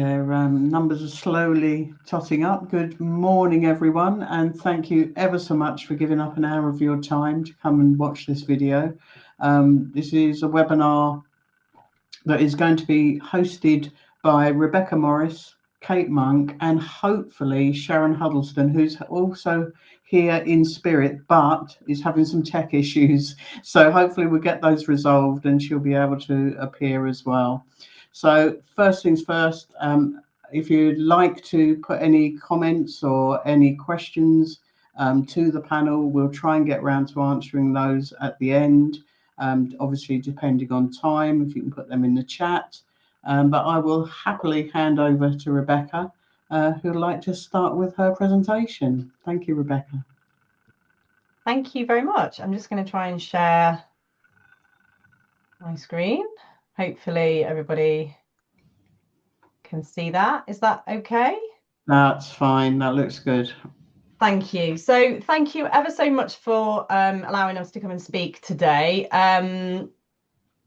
Their numbers are slowly totting up. Good morning, everyone, and thank you ever so much for giving up an hour of your time to come and watch this video. This is a webinar that is going to be hosted by Rebecca Morris, Kate Monk, and hopefully Sharon Huddleston, who's also here in spirit but is having some tech issues. So hopefully we'll get those resolved and she'll be able to appear as well. So first things first, if you'd like to put any comments or any questions to the panel, we'll try and get around to answering those at the end. Obviously, depending on time, if you can put them in the chat. But I will happily hand over to Rebecca, who'd like to start with her presentation. Thank you, Rebecca. Thank you very much. I'm just going to try and share my screen. Hopefully everybody can see that. Is that okay? That's fine. That looks good. Thank you. So thank you ever so much for allowing us to come and speak today.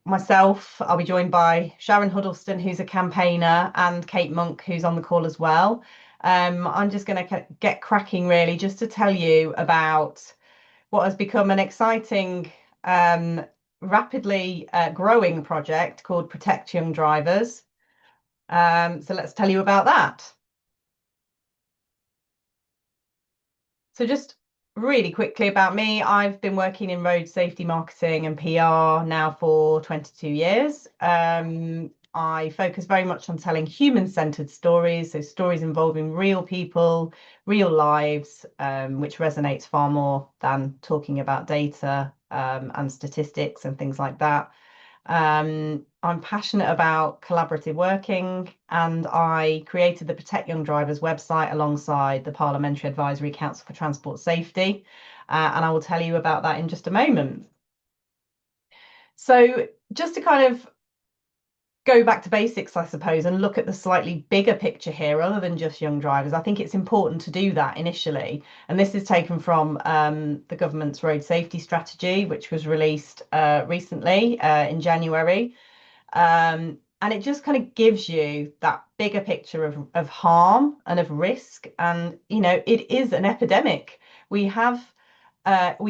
Myself, I'll be joined by Sharon Huddleston, who's a campaigner, and Kate Monk, who's on the call as well. I'm just going to get cracking really just to tell you about what has become an exciting, rapidly growing project called Protect Young Drivers. So let's tell you about that. So just really quickly about me, I've been working in road safety marketing and PR now for 22 years. I focus very much on telling human-centered stories, so stories involving real people, real lives, which resonates far more than talking about data and statistics and things like that. I'm passionate about collaborative working, and I created the Protect Young Drivers website alongside the Parliamentary Advisory Council for Transport Safety, and I will tell you about that in just a moment. So just to kind of go back to basics, I suppose, and look at the slightly bigger picture here, other than just young drivers. I think it's important to do that initially. And this is taken from the government's road safety strategy, which was released recently in January. And it just kind of gives you that bigger picture of harm and of risk. And, you know, it is an epidemic. We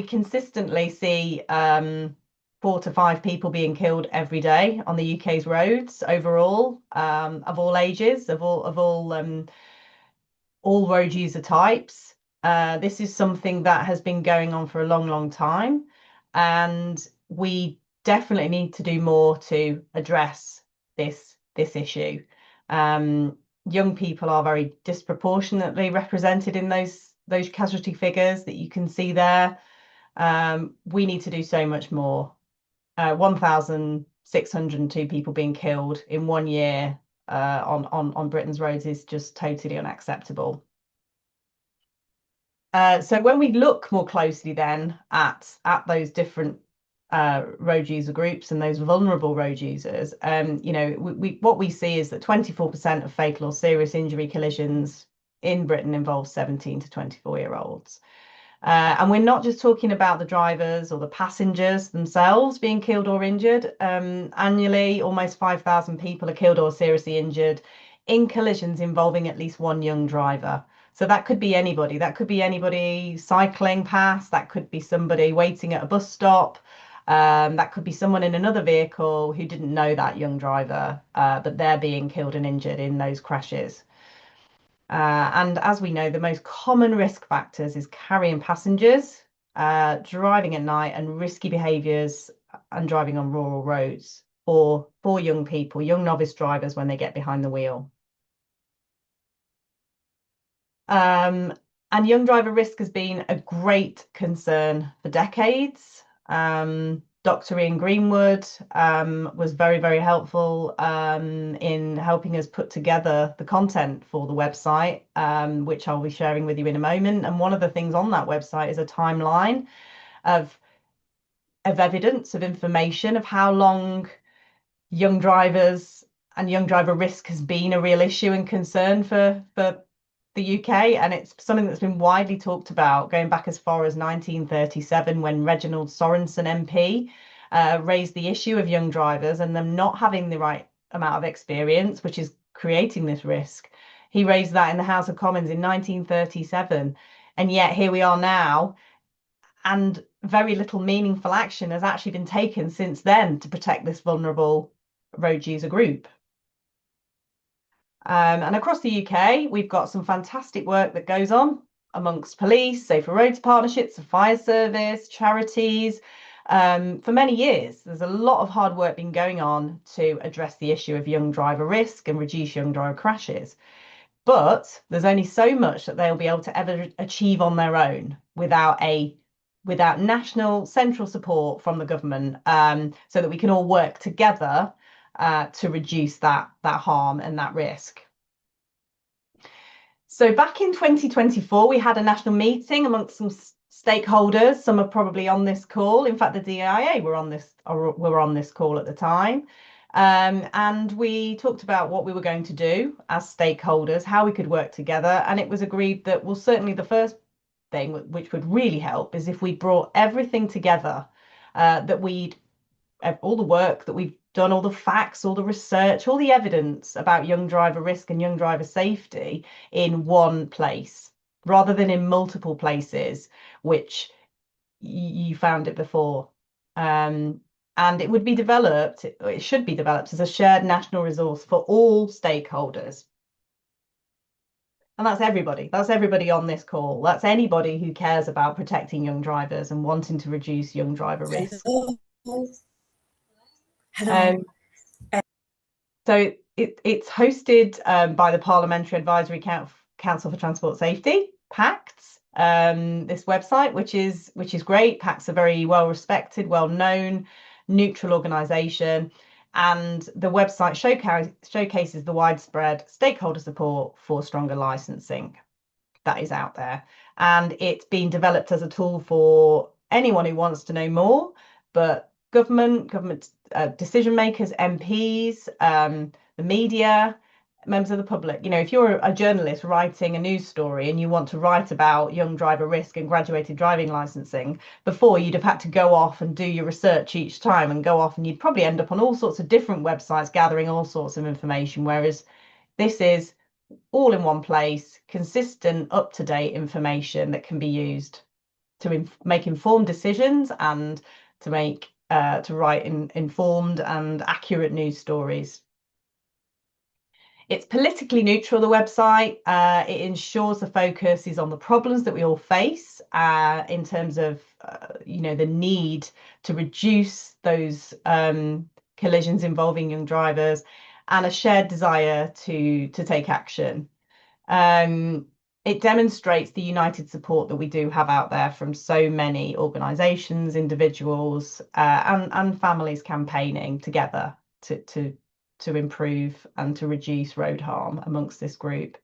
consistently see 4 to 5 people being killed every day on the UK's roads overall, of all ages, of all road user types. This is something that has been going on for a long, long time, and we definitely need to do more to address this issue. Young people are very disproportionately represented in those casualty figures that you can see there. We need to do so much more. 1,602 people being killed in 1 year on Britain's roads is just totally unacceptable. So when we look more closely then at those different road user groups and those vulnerable road users, you know, what we see is that 24% of fatal or serious injury collisions in Britain involve 17 to 24-year-olds. And we're not just talking about the drivers or the passengers themselves being killed or injured. Annually, almost 5,000 people are killed or seriously injured in collisions involving at least one young driver. So that could be anybody. That could be anybody cycling past. That could be somebody waiting at a bus stop. That could be someone in another vehicle who didn't know that young driver, but they're being killed and injured in those crashes. And as we know, the most common risk factors is carrying passengers, driving at night, and risky behaviours and driving on rural roads for young people, young novice drivers when they get behind the wheel. And young driver risk has been a great concern for decades. Dr. Ian Greenwood was very, very helpful in helping us put together the content for the website, which I'll be sharing with you in a moment. And one of the things on that website is a timeline of evidence, of information, of how long young drivers and young driver risk has been a real issue and concern for the UK, and it's something that's been widely talked about going back as far as 1937, when Reginald Sorensen MP raised the issue of young drivers and them not having the right amount of experience, which is creating this risk. He raised that in the House of Commons in 1937, and yet here we are now, and very little meaningful action has actually been taken since then to protect this vulnerable road user group. And across the UK, we've got some fantastic work that goes on amongst police, safer roads partnerships, the fire service, charities. For many years, there's a lot of hard work been going on to address the issue of young driver risk and reduce young driver crashes. But there's only so much that they'll be able to ever achieve on their own without national central support from the government, so that we can all work together to reduce that harm and that risk. So back in 2024, we had a national meeting amongst some stakeholders. Some are probably on this call. In fact, the DIA were on this call at the time. And we talked about what we were going to do as stakeholders, how we could work together. And it was agreed that, well, certainly the first thing which would really help is if we brought everything together, that we'd all the work that we've done, all the facts, all the research, all the evidence about young driver risk and young driver safety in one place, rather than in multiple places, which you found it before. And it would be developed, it should be developed as a shared national resource for all stakeholders. And that's everybody. That's everybody on this call. That's anybody who cares about protecting young drivers and wanting to reduce young driver risk. Hello. So it's hosted by the Parliamentary Advisory Council for Transport Safety, PACTS. This website, which is great. PACTS are very well respected, well known, neutral organisation, and the website showcases the widespread stakeholder support for stronger licensing that is out there, and it's been developed as a tool for anyone who wants to know more, but government decision makers, MPs, the media, members of the public. You know, if you're a journalist writing a news story and you want to write about young driver risk and graduated driving licensing, before you'd have had to go off and do your research each time and go off, and you'd probably end up on all sorts of different websites gathering all sorts of information, whereas this is all in one place, consistent, up-to-date information that can be used to make informed decisions and to write informed and accurate news stories. It's politically neutral, the website. It ensures the focus is on the problems that we all face in terms of, the need to reduce those collisions involving young drivers, and a shared desire to take action. It demonstrates the united support that we do have out there from so many organisations, individuals, and families campaigning together to improve and to reduce road harm amongst this group.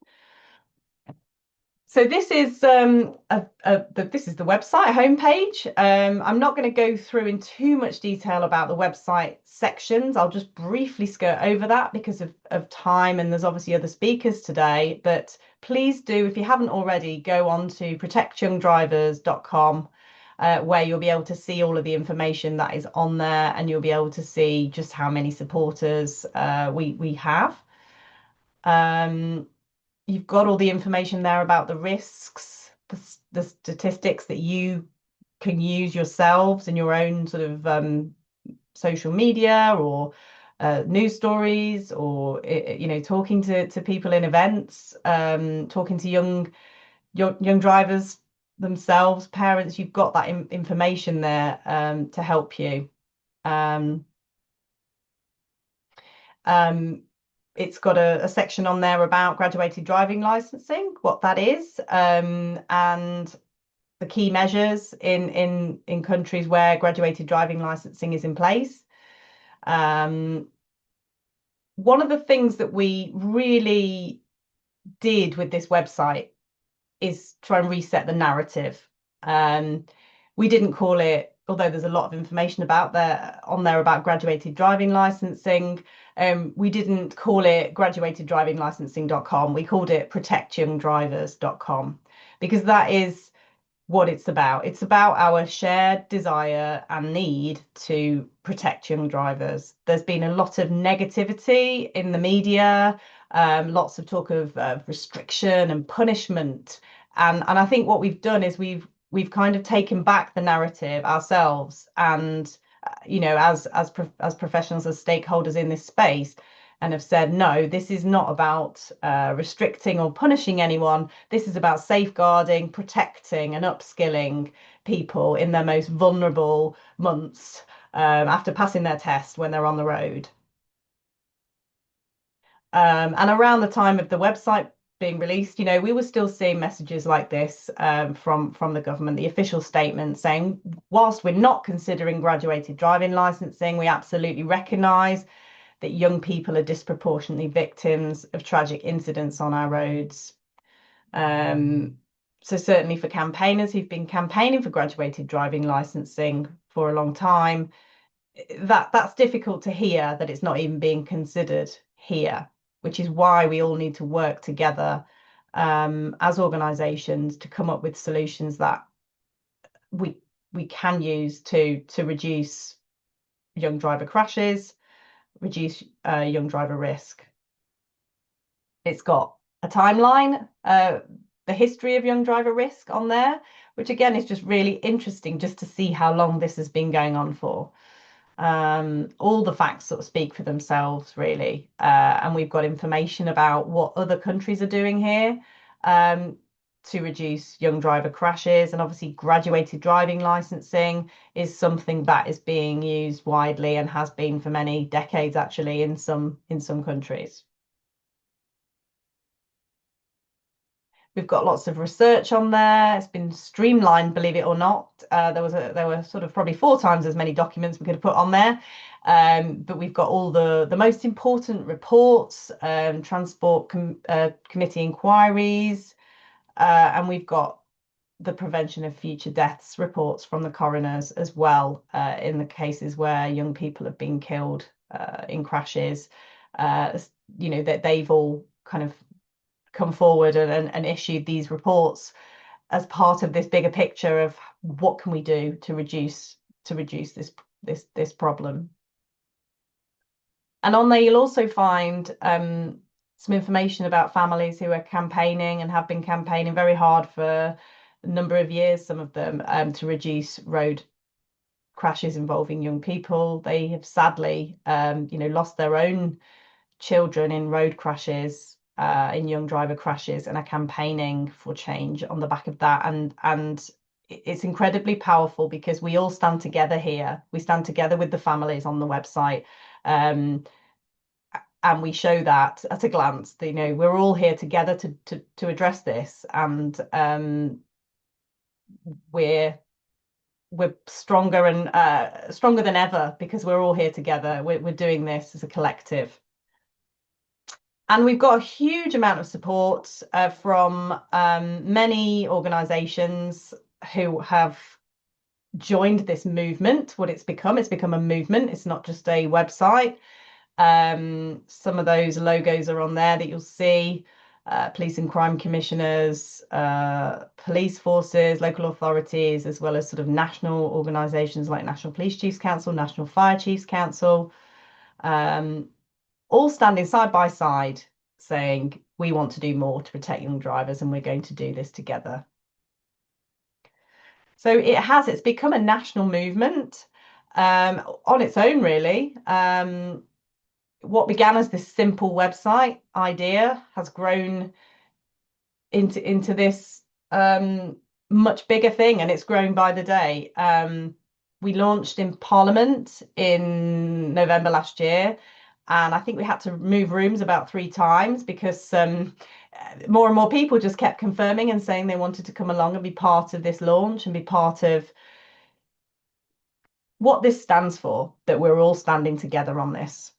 So this is the website homepage. I'm not going to go through in too much detail about the website sections. I'll just briefly skirt over that because of time, and there's obviously other speakers today. But please do, if you haven't already, go on to protectyoungdrivers.com, where you'll be able to see all of the information that is on there, and you'll be able to see just how many supporters we have. You've got all the information there about the risks, the statistics that you can use yourselves in your own sort of social media or news stories, or talking to people in events, talking to young drivers themselves, parents. You've got that information there to help you. It's got a section on there about graduated driving licensing, what that is, and the key measures in countries where graduated driving licensing is in place. One of the things that we really did with this website is try and reset the narrative. We didn't call it, although there's a lot of information on there about graduated driving licensing, we didn't call it graduteddravinglicencing.com. We called it protectyoungdrivers.com, because that is what it's about. It's about our shared desire and need to protect young drivers. There's been a lot of negativity in the media lots of talk of restriction and punishment. And I think what we've done is we've kind of taken back the narrative ourselves, and as professionals, as stakeholders in this space, and have said, no, this is not about restricting or punishing anyone. This is about safeguarding, protecting, and upskilling people in their most vulnerable months after passing their test when they're on the road. And around the time of the website being released, we were still seeing messages like this from the government, the official statement saying, whilst we're not considering graduated driving licensing, we absolutely recognise that young people are disproportionately victims of tragic incidents on our roads. So certainly for campaigners who've been campaigning for graduated driving licensing for a long time, that's difficult to hear, that it's not even being considered here, which is why we all need to work together as organisations to come up with solutions that we can use to reduce young driver crashes, reduce young driver risk. It's got a timeline, the history of young driver risk on there, which again is just really interesting just to see how long this has been going on for. All the facts sort of speak for themselves, really. And we've got information about what other countries are doing here to reduce young driver crashes. And obviously graduated driving licensing is something that is being used widely and has been for many decades, actually, in some countries. We've got lots of research on there. It's been streamlined, believe it or not. There were sort of probably 4 times as many documents we could have put on there. But we've got all the most important reports, transport committee inquiries, and we've got the prevention of future deaths reports from the coroners as well, in the cases where young people have been killed in crashes. That they've all kind of come forward and issued these reports as part of this bigger picture of what can we do to reduce this problem. And on there you'll also find some information about families who are campaigning and have been campaigning very hard for a number of years, some of them, to reduce road crashes involving young people. They have sadly lost their own children in road crashes, in young driver crashes, and are campaigning for change on the back of that. And it's incredibly powerful because we all stand together here. We stand together with the families on the website, and we show that at a glance. We're all here together to address this, and we're stronger and stronger than ever because we're all here together. We're doing this as a collective. And we've got a huge amount of support from many organisations who have joined this movement. What it's become a movement. It's not just a website. Some of those logos are on there that you'll see. Police and crime commissioners, police forces, local authorities, as well as sort of national organisations like National Police Chiefs Council, National Fire Chiefs Council. All standing side by side saying we want to do more to protect young drivers and we're going to do this together. So it's become a national movement on its own, really. What began as this simple website idea has grown into this much bigger thing, and it's grown by the day. We launched in Parliament in November last year. And I think we had to move rooms about 3 times because more and more people just kept confirming and saying they wanted to come along and be part of this launch and be part of what this stands for, that we're all standing together on this.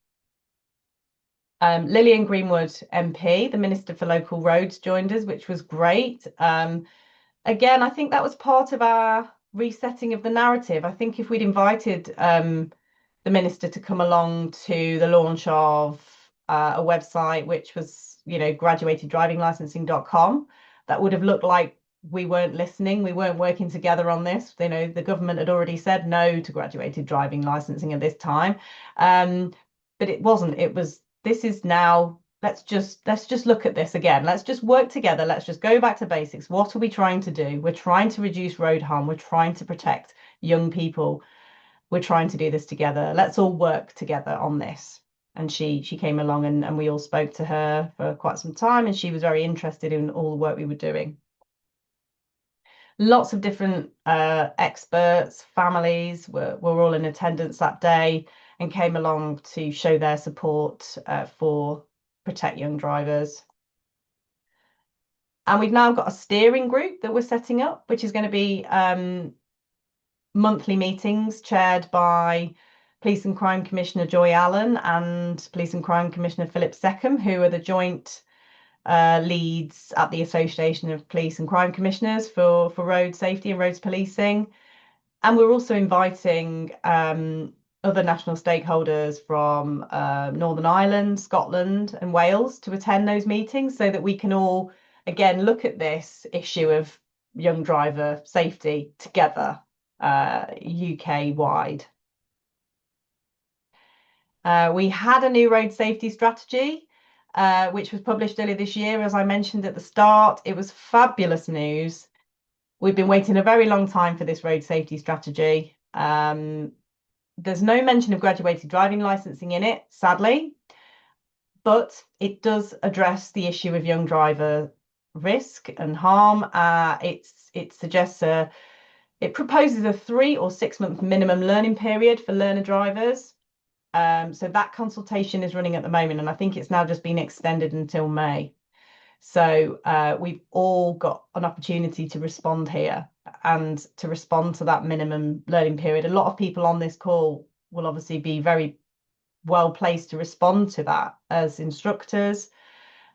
Lillian Greenwood MP, the Minister for Local Roads, joined us, which was great. Again, I think that was part of our resetting of the narrative. I think if we'd invited the minister to come along to the launch of a website which was graduateddraivinglicensing.com, that would have looked like we weren't listening, we weren't working together on this. The government had already said no to graduated driving licensing at this time, but it wasn't. This is now let's just look at this again. Let's just work together. Let's just go back to basics. What are we trying to do? We're trying to reduce road harm. We're trying to protect young people. We're trying to do this together. Let's all work together on this. And she came along, and we all spoke to her for quite some time, and she was very interested in all the work we were doing. Lots of different experts, families were all in attendance that day and came along to show their support for Protect Young Drivers. And we've now got a steering group that we're setting up, which is going to be monthly meetings chaired by Police and Crime Commissioner Joy Allen and Police and Crime Commissioner Philip Seckham, who are the joint leads at the Association of Police and Crime Commissioners for road safety and roads policing. And we're also inviting other national stakeholders from Northern Ireland, Scotland and Wales to attend those meetings so that we can all, again, look at this issue of young driver safety together, UK-wide. We had a new road safety strategy, which was published earlier this year. As I mentioned at the start, it was fabulous news. We've been waiting a very long time for this road safety strategy. There's no mention of graduated driving licensing in it, sadly, but it does address the issue of young driver risk and harm. It suggests it proposes a 3 or 6 month minimum learning period for learner drivers. So that consultation is running at the moment, and I think it's now just been extended until May. So we've all got an opportunity to respond here and to respond to that minimum learning period. A lot of people on this call will obviously be very well placed to respond to that as instructors,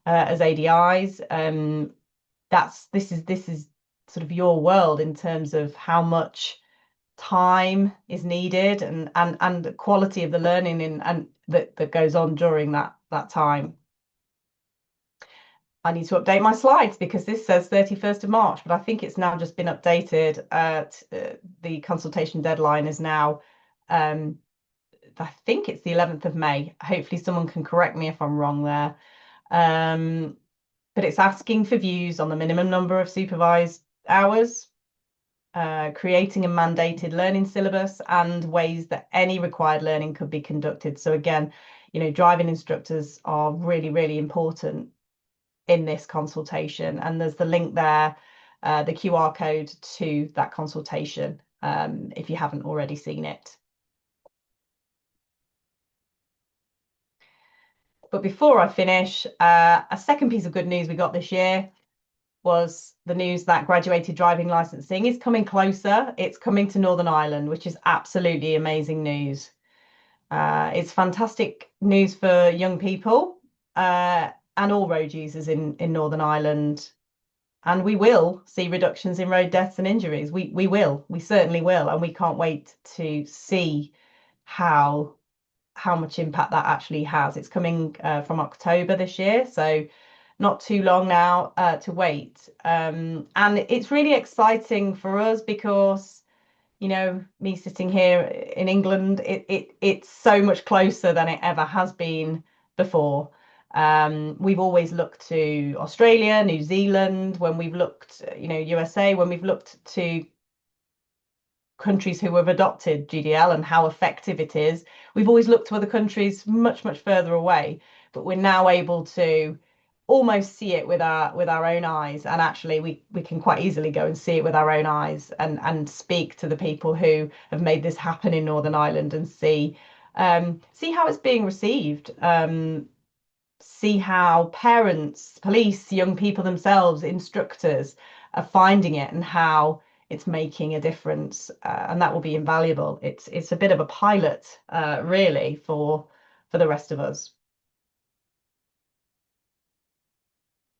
as ADIs. This is sort of your world in terms of how much time is needed and the quality of the learning and that goes on during that time. I need to update my slides because this says 31st of March, but I think it's now just been updated. The consultation deadline is now, I think it's the 11th of May. Hopefully someone can correct me if I'm wrong there. But it's asking for views on the minimum number of supervised hours, creating a mandated learning syllabus and ways that any required learning could be conducted. So again, driving instructors are really, really important in this consultation, and there's the link there, the QR code to that consultation, if you haven't already seen it. But before I finish, a second piece of good news we got this year was the news that graduated driving licensing is coming closer. It's coming to Northern Ireland, which is absolutely amazing news. It's fantastic news for young people and all road users in Northern Ireland. And we will see reductions in road deaths and injuries. We certainly will. And we can't wait to see how much impact that actually has. It's coming from October this year, so not too long now to wait. And it's really exciting for us because, me sitting here in England, it's so much closer than it ever has been before. We've always looked to Australia, New Zealand, when we've looked, USA, when we've looked to countries who have adopted GDL and how effective it is. We've always looked to other countries much, much further away, but we're now able to almost see it with our own eyes. And actually we can quite easily go and see it with our own eyes and speak to the people who have made this happen in Northern Ireland and see how it's being received. See how parents, police, young people themselves, instructors are finding it and how it's making a difference, and that will be invaluable. It's a bit of a pilot, really, for the rest of us.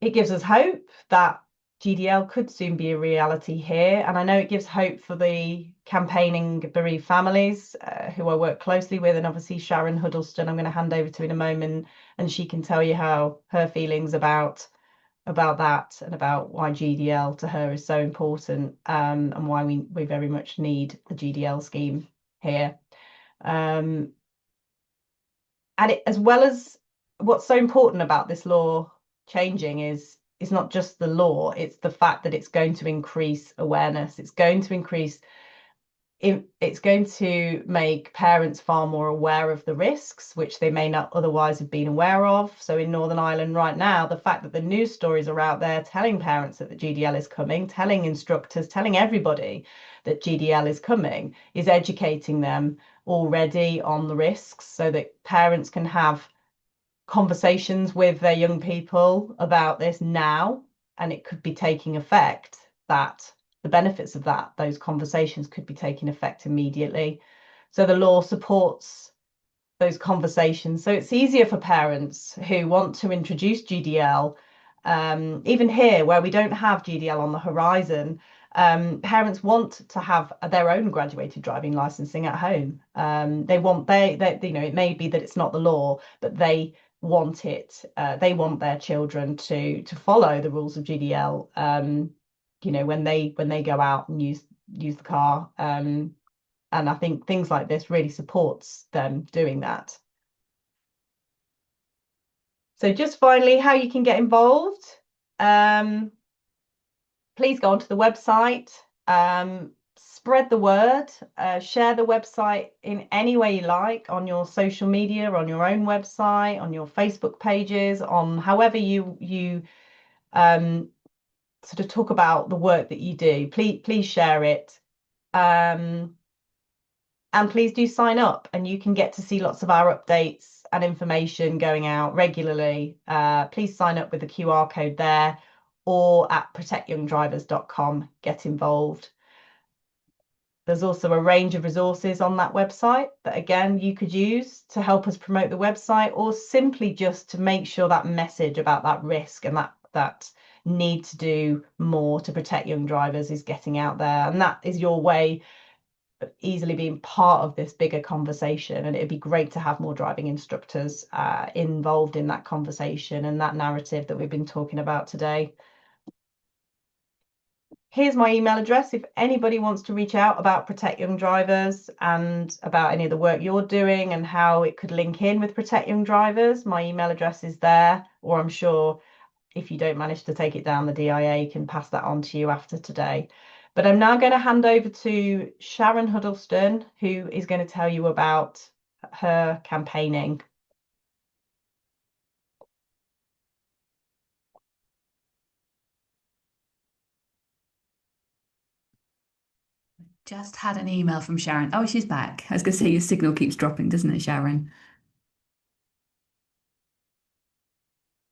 It gives us hope that GDL could soon be a reality here, and I know it gives hope for the campaigning bereaved families who I work closely with, and obviously Sharon Huddleston I'm going to hand over to in a moment, and she can tell you how her feelings about that and about why GDL to her is so important, and why we very much need the GDL scheme here. And as well as what's so important about this law changing is not just the law, it's the fact that it's going to increase awareness. It's going to make parents far more aware of the risks, which they may not otherwise have been aware of. So in Northern Ireland right now, the fact that the news stories are out there telling parents that the GDL is coming, telling instructors, telling everybody that GDL is coming, is educating them already on the risks so that parents can have conversations with their young people about this now, and it could be taking effect, that the benefits of those conversations could be taking effect immediately. So the law supports those conversations. So it's easier for parents who want to introduce GDL, even here where we don't have GDL on the horizon. Parents want to have their own graduated driving licensing at home. They it may be that it's not the law, but they want it. They want their children to follow the rules of GDL. When they go out and use the car. And I think things like this really supports them doing that. So just finally, how you can get involved. Please go onto the website, spread the word, share the website in any way you like, on your social media, on your own website, on your Facebook pages, on however you sort of talk about the work that you do. Please share it. And please do sign up, and you can get to see lots of our updates and information going out regularly. Please sign up with the QR code there, or at protectyoungdrivers.com. Get involved. There's also a range of resources on that website that, again, you could use to help us promote the website, or simply just to make sure that message about that risk and that need to do more to protect young drivers is getting out there. And that is your way of easily being part of this bigger conversation. And it'd be great to have more driving instructors involved in that conversation and that narrative that we've been talking about today. Here's my email address if anybody wants to reach out about Protect Young Drivers and about any of the work you're doing and how it could link in with Protect Young Drivers. My email address is there, or I'm sure if you don't manage to take it down, the DIA can pass that on to you after today. But I'm now going to hand over to Sharon Huddleston, who is going to tell you about her campaigning. Just had an email from Sharon. Oh, she's back. I was going to say your signal keeps dropping, doesn't it, Sharon?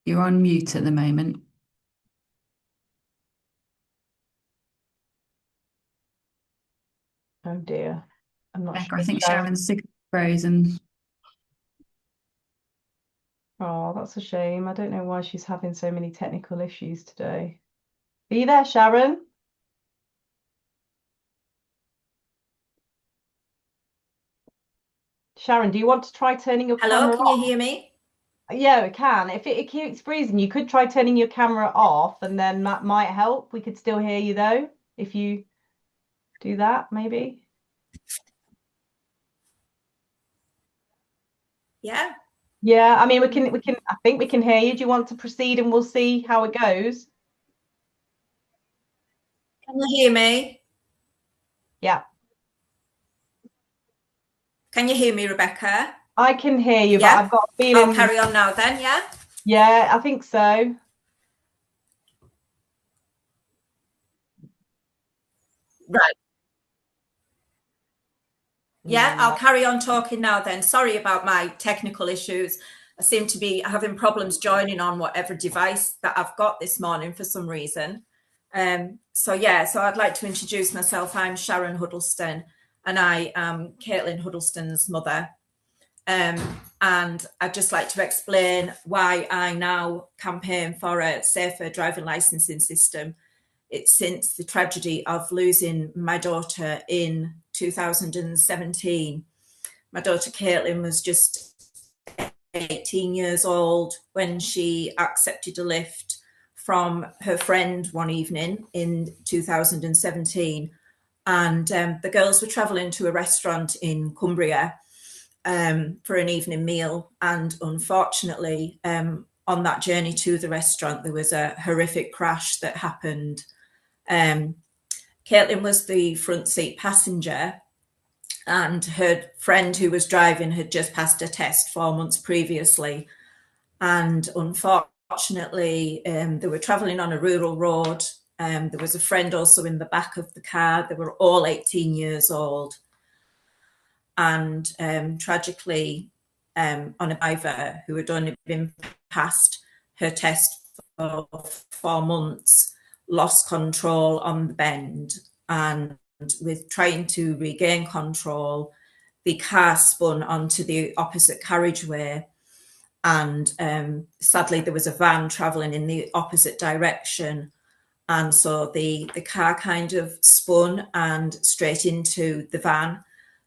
You're on mute at the moment. Oh dear. I'm not Becca, sure. I think Sharon's signal frozen. Oh, that's a shame. I don't know why she's having so many technical issues today. Are you there, Sharon? Sharon, do you want to try turning your camera off? Hello, can you hear me? Yeah, we can. If it keeps freezing, you could try turning your camera off, and then that might help. We could still hear you though, if you do that, maybe. Yeah. Yeah, I mean, I think we can hear you. Do you want to proceed and we'll see how it goes? Can you hear me? Yeah. Can you hear me, Rebecca? I can hear you, Yeah. but I've got a feeling. I'll carry on now then, yeah? Yeah, I think so. Right. Yeah, I'll carry on talking now then. Sorry about my technical issues. I seem to be having problems joining on whatever device that I've got this morning for some reason. So I'd like to introduce myself. I'm Sharon Huddleston, and I am Caitlin Huddleston's mother. And I'd just like to explain why I now campaign for a safer driving licensing system. It's since the tragedy of losing my daughter in 2017. My daughter Caitlin was just 18 years old when she accepted a lift from her friend one evening in 2017. And the girls were travelling to a restaurant in Cumbria. for an evening meal, and unfortunately, on that journey to the restaurant, there was a horrific crash that happened. Caitlin was the front seat passenger, and her friend who was driving had just passed a test 4 months previously. And unfortunately, they were travelling on a rural road. There was a friend also in the back of the car. They were all 18 years old. And tragically, on a driver who had only been passed her test for 4 months, lost control on the bend, and with trying to regain control, the car spun onto the opposite carriageway, and sadly there was a van travelling in the opposite direction, and so the car kind of spun and straight into the van.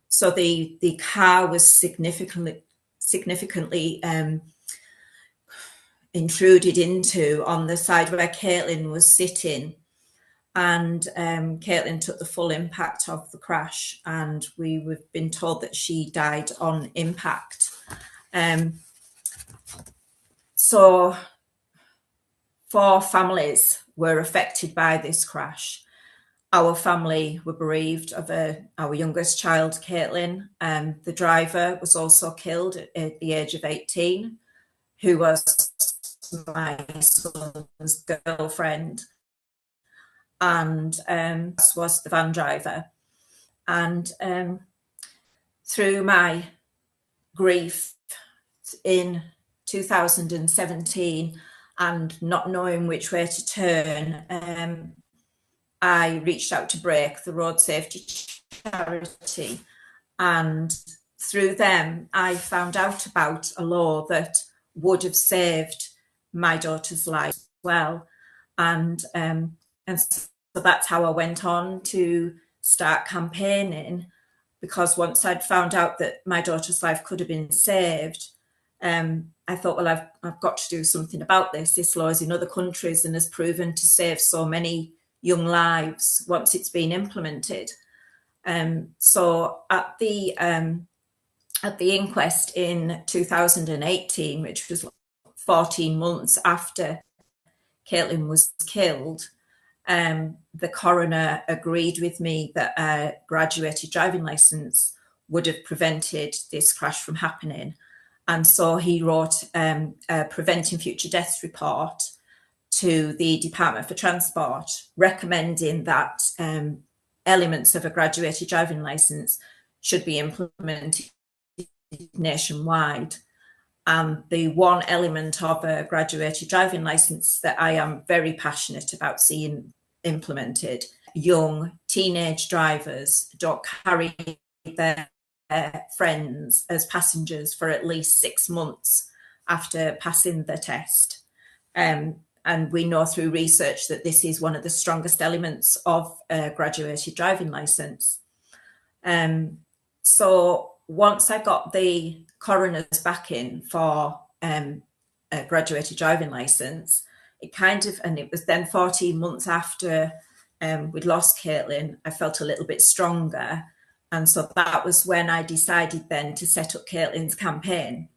So the car was significantly intruded into on the side where Caitlin was sitting, and Caitlin took the full impact of the crash, and we've been told that she died on impact. So 4 families were affected by this crash. Our family were bereaved of our youngest child, Caitlin. The driver was also killed at the age of 18, who was my son's girlfriend, and was the van driver. And through my grief in 2017 and not knowing which way to turn, I reached out to Break, the road safety charity, and through them I found out about a law that would have saved my daughter's life as well. And so that's how I went on to start campaigning, because once I'd found out that my daughter's life could have been saved, I thought, well, I've got to do something about this. This law is in other countries and has proven to save so many young lives once it's been implemented. So at the inquest in 2018, which was 14 months after Caitlin was killed, the coroner agreed with me that a graduated driving licence would have prevented this crash from happening. And so he wrote a Preventing Future Deaths report to the Department for Transport, recommending that elements of a graduated driving licence should be implemented nationwide. And the one element of a graduated driving licence that I am very passionate about seeing implemented: young teenage drivers don't carry their friends as passengers for at least 6 months after passing the test. And we know through research that this is one of the strongest elements of a graduated driving licence. So once I got the coroner's backing for a graduated driving licence, and it was then 14 months after we'd lost Caitlin, I felt a little bit stronger. And so that was when I decided then to set up Caitlin's campaign.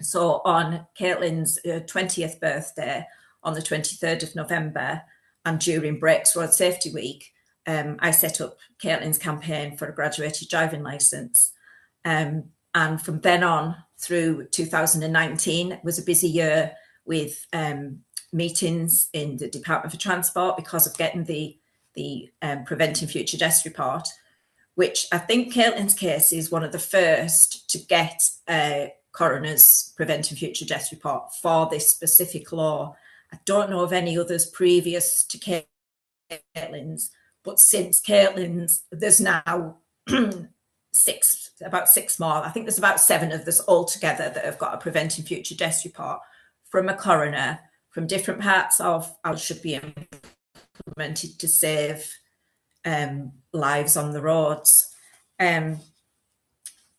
So on Caitlin's 20th birthday, on the 23rd of November, and during Breaks Road Safety Week, I set up Caitlin's campaign for a graduated driving licence. And from then on through 2019, it was a busy year with meetings in the Department for Transport because of getting the Preventing Future Deaths report, which I think Caitlin's case is one of the first to get a coroner's Preventing Future Deaths report for this specific law. I don't know of any others previous to Caitlin's, but since Caitlin's, there's now about six more. I think there's about 7 of us altogether that have got a Preventing Future Deaths report from a coroner from different parts of how it should be implemented to save lives on the roads.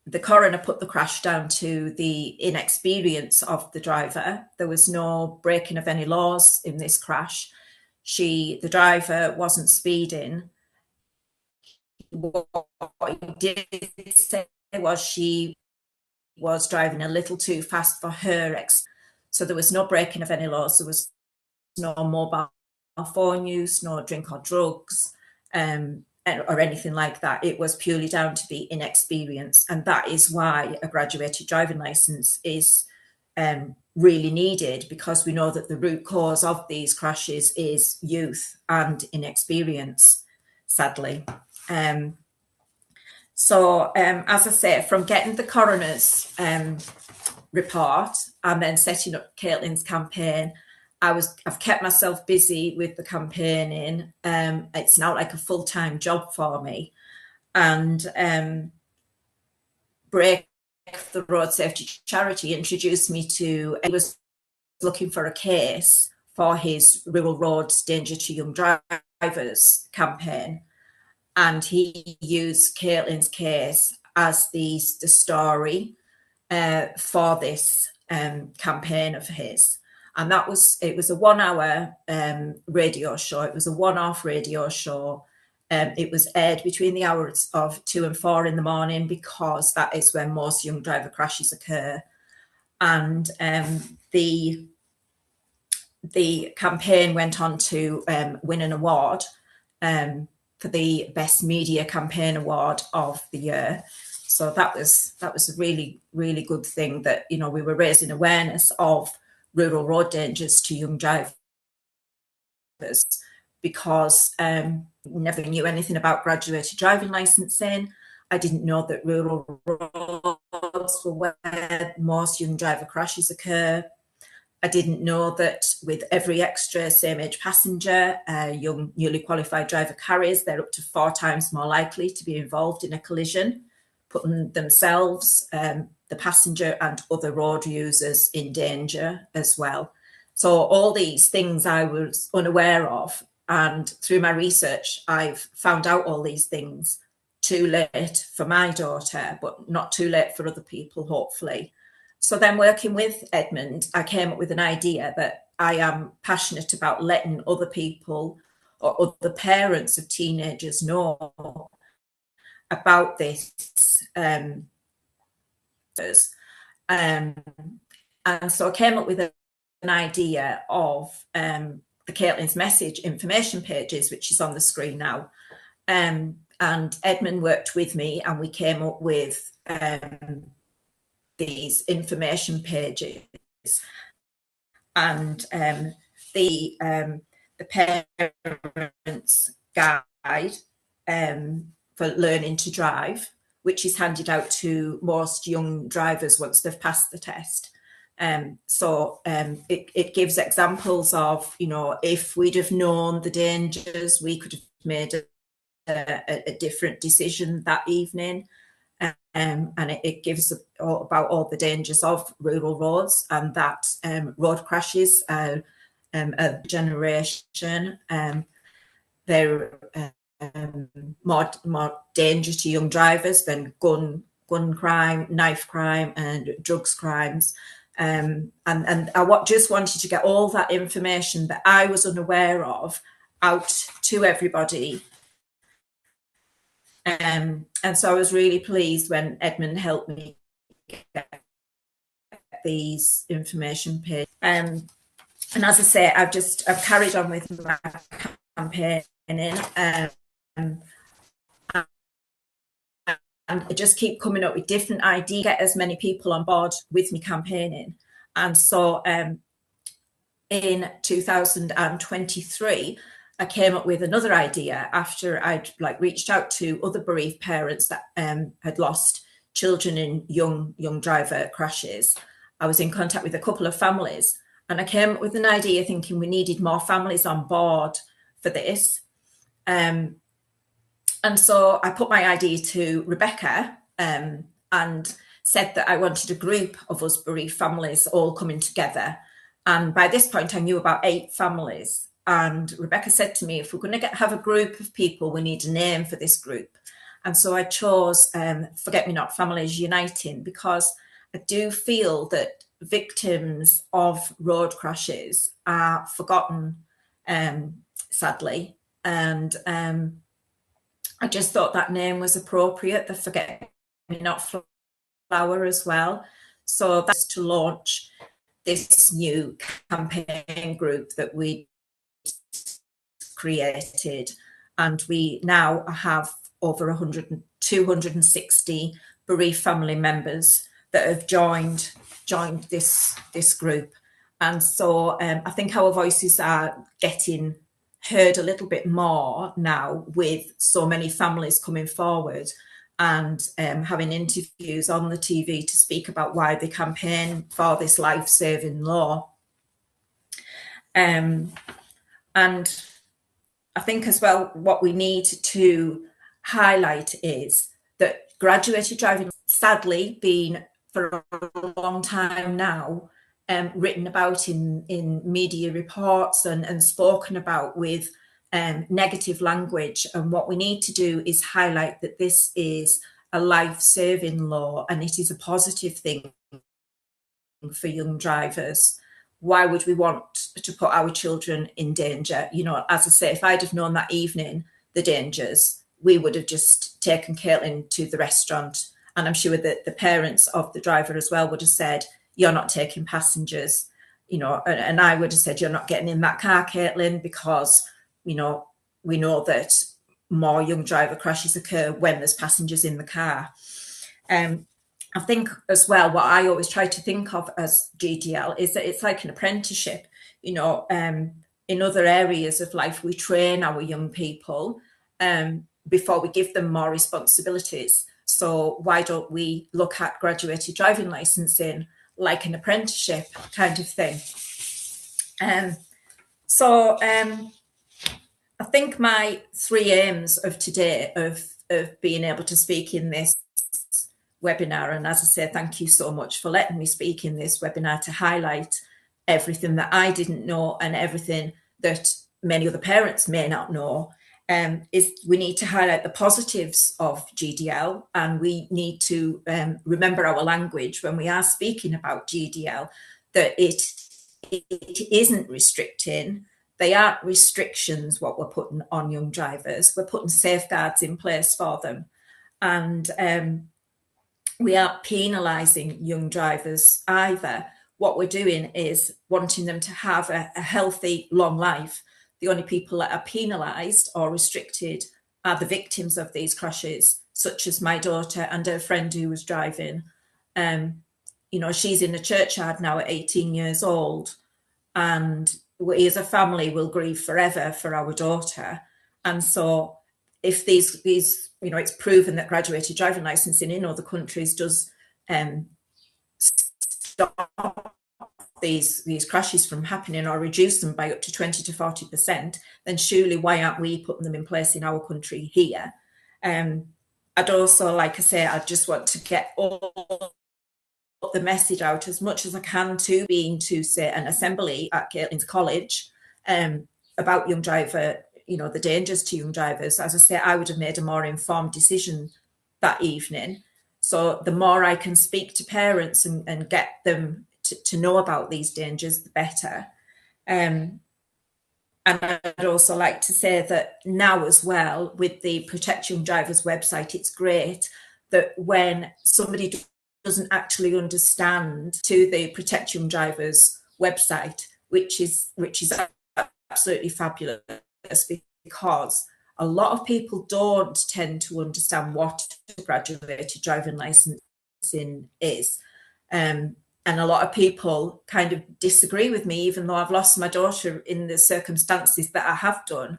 The coroner put the crash down to the inexperience of the driver. There was no breaking of any laws in this crash. The driver wasn't speeding. What he did say was she was driving a little too fast for her. So there was no breaking of any laws. There was no mobile phone use, no drink or drugs, or anything like that. It was purely down to the inexperience. And that is why a graduated driving licence is really needed, because we know that the root cause of these crashes is youth and inexperience, sadly. So as I say, from getting the coroner's report and then setting up Caitlin's campaign, I've kept myself busy with the campaigning. It's now like a full-time job for me. And Break the Road Safety Charity introduced me to, he was looking for a case for his Rural Roads Danger to Young Drivers campaign. And he used Caitlin's case as the story for this campaign of his. And it was a 1 hour radio show. It was a one-off radio show. It was aired between the hours of 2 and 4 in the morning, because that is when most young driver crashes occur. And the campaign went on to win an award for the Best Media Campaign Award of the year. So that was a really, really good thing, that, you know, we were raising awareness of rural road dangers to young drivers, because we never knew anything about graduated driving licensing. I didn't know that rural roads were where most young driver crashes occur. I didn't know that with every extra same age passenger young newly qualified driver carries, they're up to 4 times more likely to be involved in a collision, putting themselves, the passenger and other road users in danger as well. So all these things I was unaware of, and through my research, I've found out all these things too late for my daughter, but not too late for other people, hopefully. So then, working with Edmund, I came up with an idea that I am passionate about letting other people or other parents of teenagers know about this. And so I came up with an idea of the Caitlin's Message information pages, which is on the screen now. And Edmund worked with me, and we came up with these information pages, and the parents' guide for learning to drive, which is handed out to most young drivers once they've passed the test. So it gives examples of, you know, if we'd have known the dangers, we could have made a different decision that evening. And it gives about all the dangers of rural roads, and that road crashes are a generation. They're more dangerous to young drivers than gun crime, knife crime, and drugs crimes. And I just wanted to get all that information that I was unaware of out to everybody. And so I was really pleased when Edmund helped me get these information pages. And as I say, I've carried on with my campaigning, and I just keep coming up with different ideas, get as many people on board with me campaigning. And so in 2023, I came up with another idea after I'd reached out to other bereaved parents that had lost children in young driver crashes. I was in contact with a couple of families, and I came up with an idea thinking we needed more families on board for this. And so I put my idea to Rebecca and said that I wanted a group of us bereaved families all coming together. And by this point, I knew about 8 families. And Rebecca said to me, if we're going to have a group of people, we need a name for this group. And so I chose Forget Me Not Families Uniting, because I do feel that victims of road crashes are forgotten, sadly. And I just thought that name was appropriate, the Forget Me Not hour as well. So that's to launch this new campaign group that we created, and we now have over 260 bereaved family members that have joined this group. And so I think our voices are getting heard a little bit more now, with so many families coming forward and having interviews on the TV to speak about why they campaign for this life-saving law. And I think as well, what we need to highlight is that graduated driving, sadly, been for a long time now, written about in media reports and spoken about with negative language. And what we need to do is highlight that this is a life-saving law, and it is a positive thing for young drivers. Why would we want to put our children in danger? You know, as I say, if I'd have known that evening the dangers, we would have just taken Caitlin to the restaurant. And I'm sure that the parents of the driver as well would have said, you're not taking passengers, you know, and I would have said, you're not getting in that car, Caitlin, because, you know, we know that more young driver crashes occur when there's passengers in the car. I think as well, what I always try to think of as GDL is that it's like an apprenticeship. You know, in other areas of life, we train our young people before we give them more responsibilities. So why don't we look at graduated driving licensing like an apprenticeship kind of thing? So I think my 3 aims of today of being able to speak in this webinar, and as I say, thank you so much for letting me speak in this webinar to highlight everything that I didn't know and everything that many other parents may not know, is we need to highlight the positives of GDL, and we need to remember our language when we are speaking about GDL, that it isn't restricting. They aren't restrictions what we're putting on young drivers. We're putting safeguards in place for them. And we aren't penalising young drivers either. What we're doing is wanting them to have a healthy, long life. The only people that are penalised or restricted are the victims of these crashes, such as my daughter and her friend who was driving. You know, she's in a churchyard now at 18 years old, and we as a family will grieve forever for our daughter. And so if these you know, it's proven that graduated driving licensing in other countries does stop these crashes from happening or reduce them by up to 20 to 40%, then surely why aren't we putting them in place in our country here? I'd also, like I say, I just want to get all the message out as much as I can to being to say an assembly at Caitlin's college about young driver, you know, the dangers to young drivers. As I say, I would have made a more informed decision that evening. So the more I can speak to parents and get them to know about these dangers, the better. And I'd also like to say that now as well, with the Protect Young Drivers website, it's great that when somebody doesn't actually understand to the Protect Young Drivers website, which is absolutely fabulous, because a lot of people don't tend to understand what graduated driving licensing is. And a lot of people kind of disagree with me, even though I've lost my daughter in the circumstances that I have done.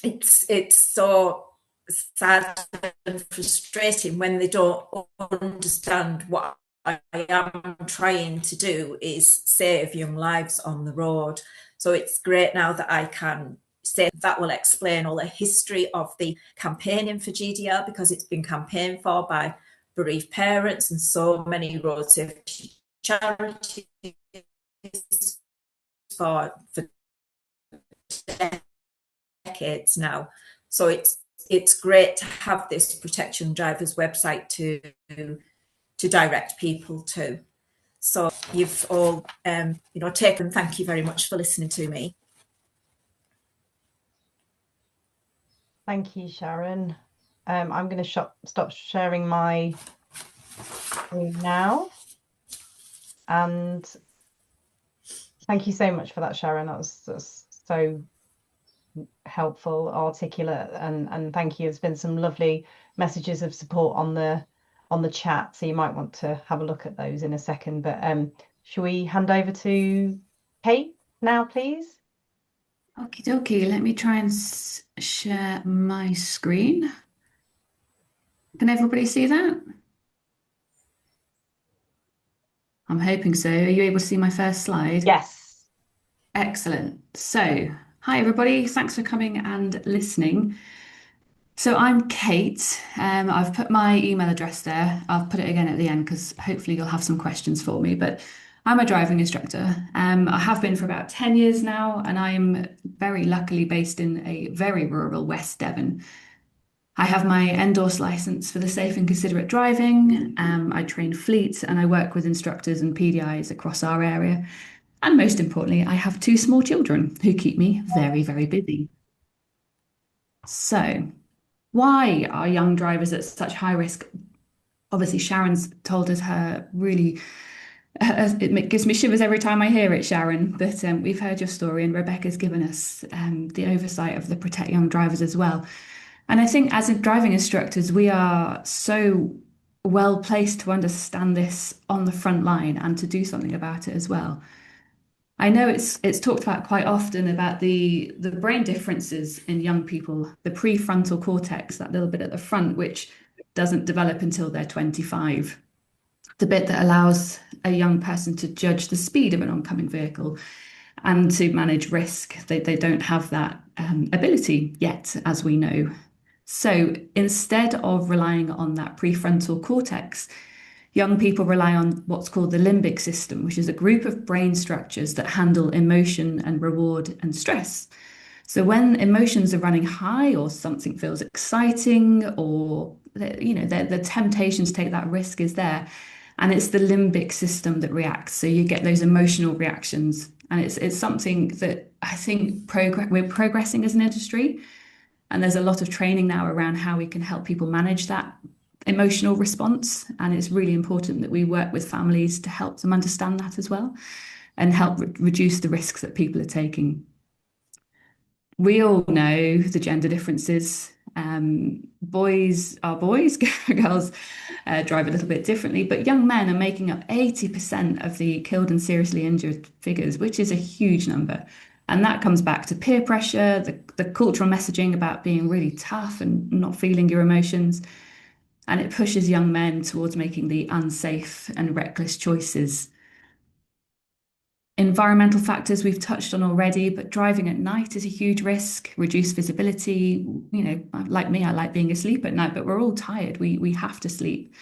It's so sad and frustrating when they don't understand what I am trying to do is save young lives on the road. So it's great now that I can say that will explain all the history of the campaigning for GDL, because it's been campaigned for by bereaved parents and so many road safety charities for decades now. So it's great to have this Protect Young Drivers website to direct people to. So you've all taken. Thank you very much for listening to me. Thank you, Sharon. I'm going to stop sharing my through now. And thank you so much for that, Sharon. That's so helpful, articulate, and thank you. There's been some lovely messages of support on the chat, so you might want to have a look at those in a second. But shall we hand over to Kate now, please? Okie dokie, let me try and share my screen. Can everybody see that? I'm hoping so. Are you able to see my first slide? Yes. Excellent. So, hi everybody. Thanks for coming and listening. So I'm Kate. I've put my email address there. I'll put it again at the end because hopefully you'll have some questions for me. But I'm a driving instructor. I have been for about 10 years now, and I'm very luckily based in a very rural West Devon. I have my endorsed license for the safe and considerate driving. I train fleet and I work with instructors and PDIs across our area. And most importantly, I have 2 small children who keep me very, very busy. So, why are young drivers at such high risk? Obviously, Sharon's told us her really, it gives me shivers every time I hear it, Sharon. But we've heard your story, and Rebecca's given us the oversight of the Protect Young Drivers as well. And I think as driving instructors, we are so well placed to understand this on the front line and to do something about it as well. I know it's talked about quite often about the brain differences in young people, the prefrontal cortex, that little bit at the front, which doesn't develop until they're 25. The bit that allows a young person to judge the speed of an oncoming vehicle and to manage risk. They don't have that ability yet, as we know. So instead of relying on that prefrontal cortex, young people rely on what's called the limbic system, which is a group of brain structures that handle emotion and reward and stress. So when emotions are running high or something feels exciting or the temptation to take that risk is there, and it's the limbic system that reacts. So you get those emotional reactions, and it's something that I think we're progressing as an industry. And there's a lot of training now around how we can help people manage that emotional response. And it's really important that we work with families to help them understand that as well and help reduce the risks that people are taking. We all know the gender differences. Boys are boys, girls drive a little bit differently, but young men are making up 80% of the killed and seriously injured figures, which is a huge number. And that comes back to peer pressure, the cultural messaging about being really tough and not feeling your emotions. And it pushes young men towards making the unsafe and reckless choices. Environmental factors we've touched on already, but driving at night is a huge risk, reduced visibility. Like me, I like being asleep at night, but we're all tired. We have to sleep.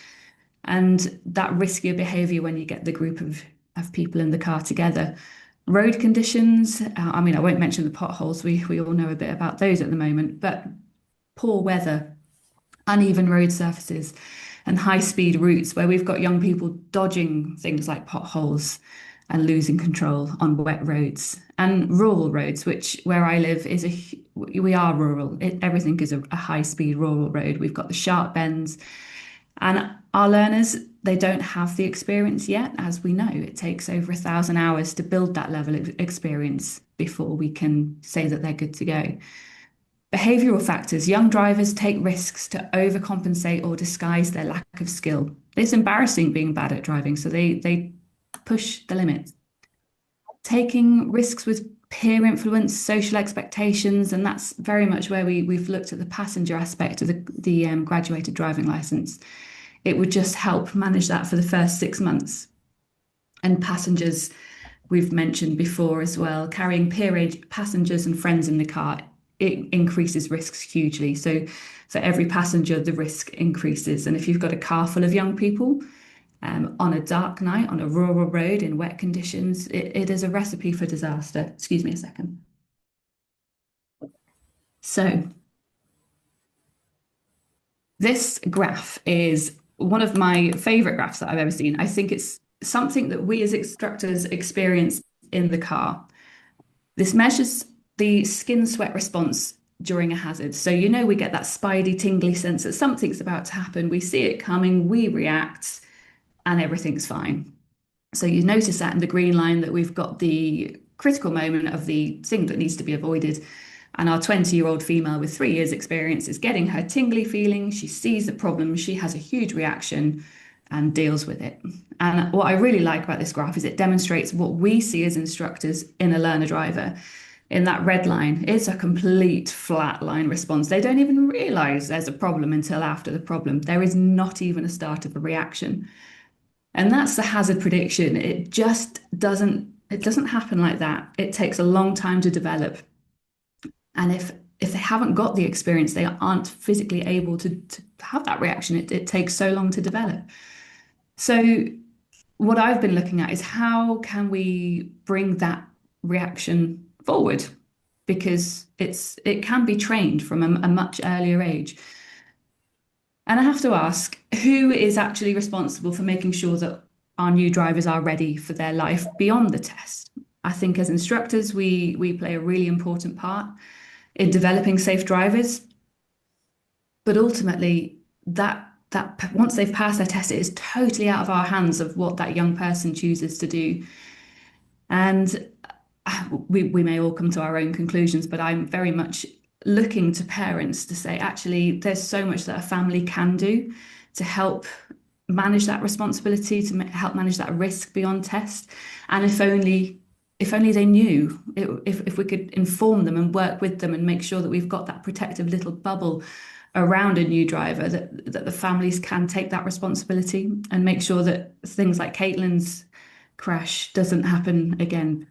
And that riskier behavior when you get the group of people in the car together. Road conditions, I won't mention the potholes. We all know a bit about those at the moment, but poor weather, uneven road surfaces, and high-speed routes where we've got young people dodging things like potholes and losing control on wet roads, and rural roads, where I live we are rural. Everything is a high-speed rural road. We've got the sharp bends, and our learners, they don't have the experience yet. As we know, it takes over 1,000 hours to build that level of experience before we can say that they're good to go. Behavioural factors. Young drivers take risks to overcompensate or disguise their lack of skill. It's embarrassing being bad at driving, so they push the limits. Taking risks with peer influence, social expectations, and that's very much where we've looked at the passenger aspect of the graduated driving licence. It would just help manage that for the first 6 months. And passengers, we've mentioned before as well, carrying peer-age passengers and friends in the car, it increases risks hugely. So for every passenger, the risk increases. And if you've got a car full of young people, on a dark night, on a rural road in wet conditions, it is a recipe for disaster. Excuse me a second. So this graph is one of my favorite graphs that I've ever seen. I think it's something that we as instructors experience in the car. This measures the skin sweat response during a hazard. So, we get that spidey, tingly sense that something's about to happen. We see it coming, we react. and everything's fine. So you notice that in the green line that we've got the critical moment of the thing that needs to be avoided. And our 20-year-old female with 3 years experience is getting her tingly feeling. She sees the problem, she has a huge reaction and deals with it. And what I really like about this graph is it demonstrates what we see as instructors in a learner driver. In that red line, it's a complete flat line response. They don't even realize there's a problem until after the problem. There is not even a start of a reaction. And that's the hazard prediction. It just doesn't happen like that. It takes a long time to develop. And if they haven't got the experience, they aren't physically able to have that reaction. It takes so long to develop. So what I've been looking at is how can we bring that reaction forward? Because it can be trained from a much earlier age. And I have to ask, who is actually responsible for making sure that our new drivers are ready for their life beyond the test? I think as instructors, we play a really important part in developing safe drivers. But ultimately, that once they've passed their test, it is totally out of our hands of what that young person chooses to do. And we may all come to our own conclusions, but I'm very much looking to parents to say, actually, there's so much that a family can do to help manage that responsibility, to help manage that risk beyond test. And if only they knew, if we could inform them and work with them and make sure that we've got that protective little bubble around a new driver, that the families can take that responsibility and make sure that things like Caitlin's crash doesn't happen again.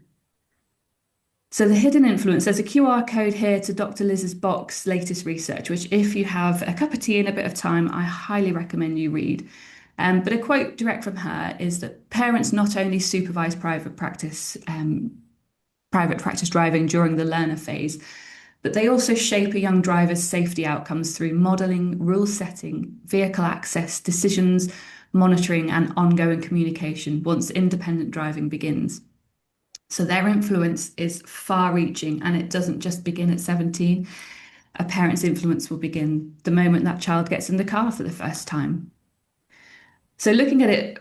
So the hidden influence, there's a QR code here to Dr. Liz's Box latest research, which if you have a cup of tea and a bit of time, I highly recommend you read. But a quote direct from her is that parents not only supervise private practice driving during the learner phase, but they also shape a young driver's safety outcomes through modelling, rule setting, vehicle access, decisions, monitoring, and ongoing communication once independent driving begins. So their influence is far-reaching, and it doesn't just begin at 17. A parent's influence will begin the moment that child gets in the car for the first time. So looking at it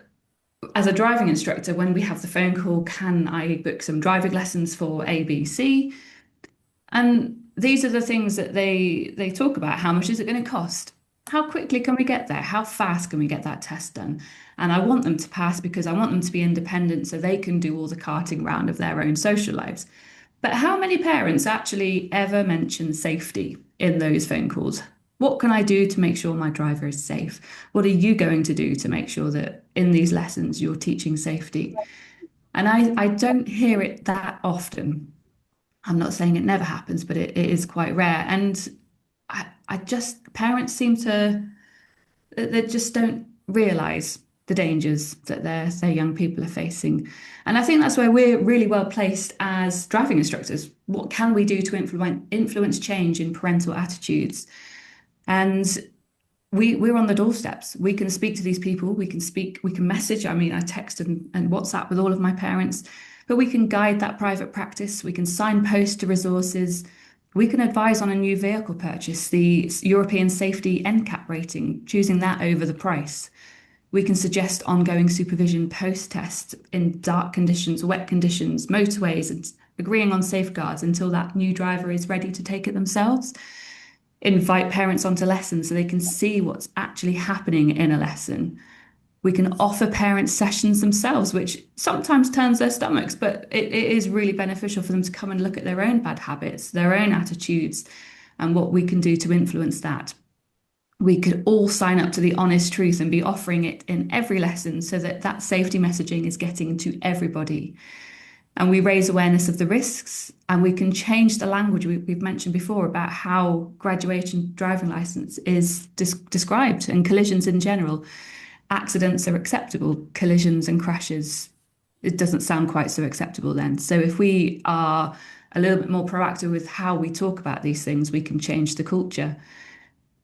as a driving instructor, when we have the phone call, can I book some driving lessons for ABC? And these are the things that they talk about. How much is it going to cost? How quickly can we get there? How fast can we get that test done? And I want them to pass because I want them to be independent so they can do all the carting round of their own social lives. But how many parents actually ever mention safety in those phone calls? What can I do to make sure my driver is safe? What are you going to do to make sure that in these lessons you're teaching safety? And I don't hear it that often. I'm not saying it never happens, but it is quite rare. And parents seem they just don't realise the dangers that their young people are facing. And I think that's where we're really well placed as driving instructors. What can we do to influence change in parental attitudes? And we're on the doorsteps. We can speak to these people. We can message. I mean, I text and WhatsApp with all of my parents, but we can guide that private practice. We can signpost to resources. We can advise on a new vehicle purchase, the European Safety NCAP rating, choosing that over the price. We can suggest ongoing supervision post-test in dark conditions, wet conditions, motorways, and agreeing on safeguards until that new driver is ready to take it themselves. Invite parents onto lessons so they can see what's actually happening in a lesson. We can offer parents sessions themselves, which sometimes turns their stomachs, but it is really beneficial for them to come and look at their own bad habits, their own attitudes, and what we can do to influence that. We could all sign up to the honest truth and be offering it in every lesson so that safety messaging is getting to everybody. And we raise awareness of the risks, and we can change the language we've mentioned before about how graduation driving license is described and collisions in general. Accidents are acceptable, collisions and crashes, it doesn't sound quite so acceptable then. So if we are a little bit more proactive with how we talk about these things, we can change the culture.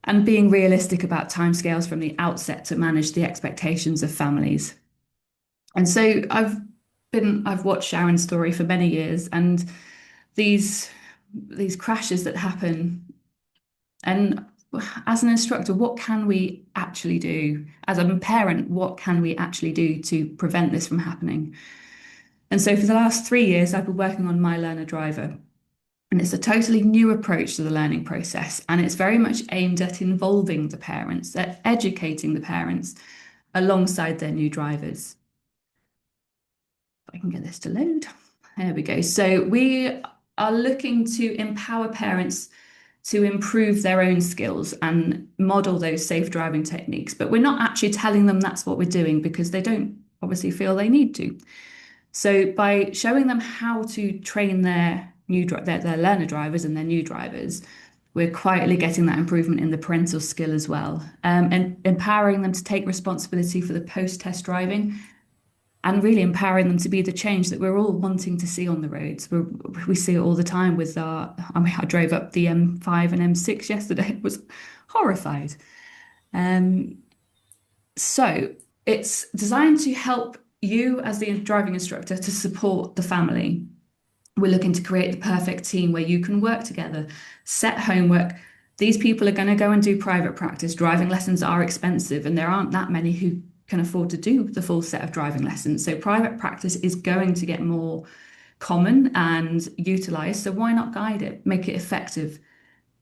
And being realistic about timescales from the outset to manage the expectations of families. And so I've watched Sharon's story for many years, and these crashes that happen, and as an instructor, what can we actually do? As a parent, what can we actually do to prevent this from happening? And so for the last 3 years, I've been working on My Learner Driver. And it's a totally new approach to the learning process. And it's very much aimed at involving the parents, at educating the parents alongside their new drivers. If I can get this to load. There we go. So we are looking to empower parents to improve their own skills and model those safe driving techniques. But we're not actually telling them that's what we're doing, because they don't obviously feel they need to. So by showing them how to train their learner drivers and their new drivers, we're quietly getting that improvement in the parental skill as well, and empowering them to take responsibility for the post-test driving, and really empowering them to be the change that we're all wanting to see on the roads. We see it all the time with I drove up the M5 and M6 yesterday. I was horrified. So it's designed to help you as the driving instructor to support the family. We're looking to create the perfect team where you can work together, set homework. These people are going to go and do private practice. Driving lessons are expensive, and there aren't that many who can afford to do the full set of driving lessons. So private practice is going to get more common and utilized. So why not guide it, make it effective?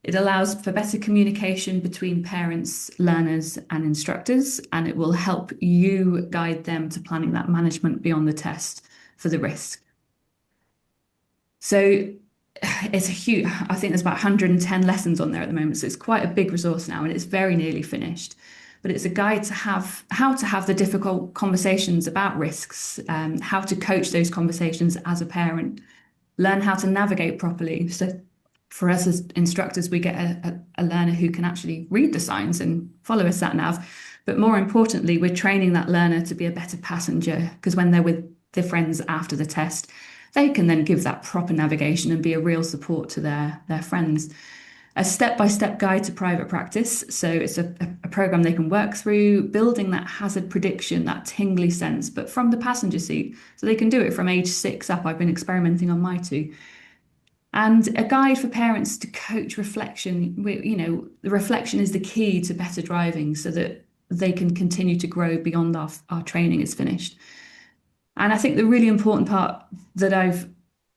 It allows for better communication between parents, learners, and instructors, and it will help you guide them to planning that management beyond the test for the risk. So it's a huge, I think there's about 110 lessons on there at the moment. So it's quite a big resource now, and it's very nearly finished. But it's a guide to how to have the difficult conversations about risks, how to coach those conversations as a parent, learn how to navigate properly. So for us as instructors, we get a learner who can actually read the signs and follow a sat nav. But more importantly, we're training that learner to be a better passenger, because when they're with their friends after the test, they can then give that proper navigation and be a real support to their friends. A step-by-step guide to private practice. So it's a program they can work through, building that hazard prediction, that tingly sense, but from the passenger seat. So they can do it from age 6 up. I've been experimenting on my 2. And a guide for parents to coach reflection. The reflection is the key to better driving, so that they can continue to grow beyond our training is finished. And I think the really important part that I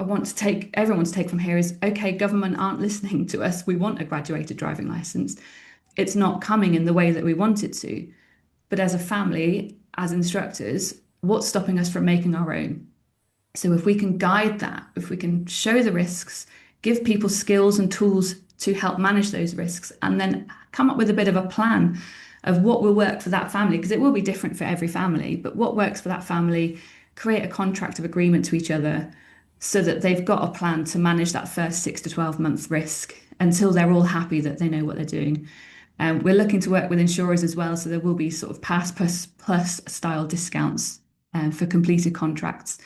want to take everyone to take from here is, okay, government aren't listening to us. We want a graduated driving license. It's not coming in the way that we want it to. But as a family, as instructors, what's stopping us from making our own? So if we can guide that, if we can show the risks, give people skills and tools to help manage those risks, and then come up with a bit of a plan of what will work for that family, because it will be different for every family, but what works for that family, create a contract of agreement to each other so that they've got a plan to manage that first 6 to 12 month risk until they're all happy that they know what they're doing. We're looking to work with insurers as well, so there will be sort of pass plus style discounts for completed contracts.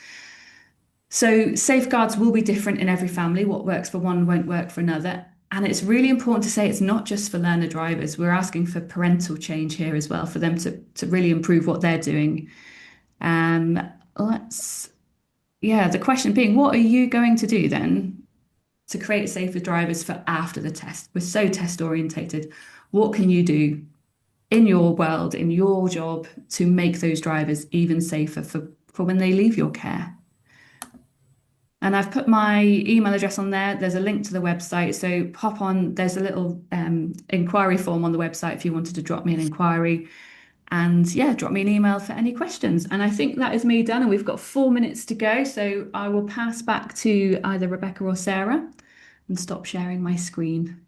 So safeguards will be different in every family. What works for one won't work for another. And it's really important to say it's not just for learner drivers. We're asking for parental change here as well, for them to really improve what they're doing. The question being, what are you going to do then to create safer drivers for after the test? We're so test orientated. What can you do in your world, in your job, to make those drivers even safer for when they leave your care? And I've put my email address on there. There's a link to the website. So pop on, there's a little inquiry form on the website if you wanted to drop me an inquiry. And yeah, drop me an email for any questions. And I think that is me done. And we've got 4 minutes to go. So I will pass back to either Rebecca or Sarah and stop sharing my screen.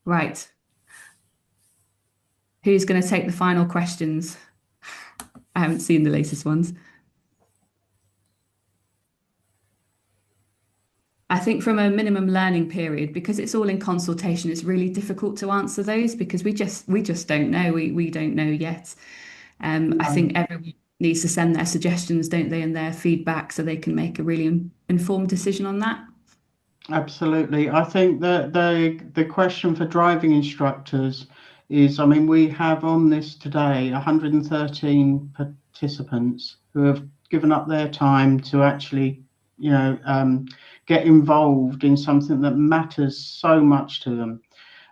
Right. Who's going to take the final questions? I haven't seen the latest ones. I think from a minimum learning period, because it's all in consultation, it's really difficult to answer those because we just don't know. We don't know yet. I think everyone needs to send their suggestions, don't they, and their feedback so they can make a really informed decision on that. Absolutely. I think that the question for driving instructors is, we have on this today 113 participants who have given up their time to actually get involved in something that matters so much to them.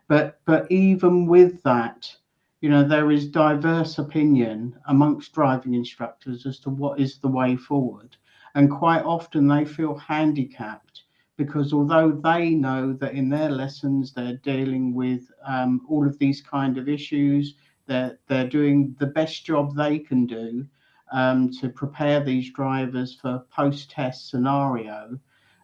But even with that, there is diverse opinion amongst driving instructors as to what is the way forward. And quite often they feel handicapped because although they know that in their lessons they're dealing with all of these kind of issues, they're doing the best job they can do to prepare these drivers for post-test scenario,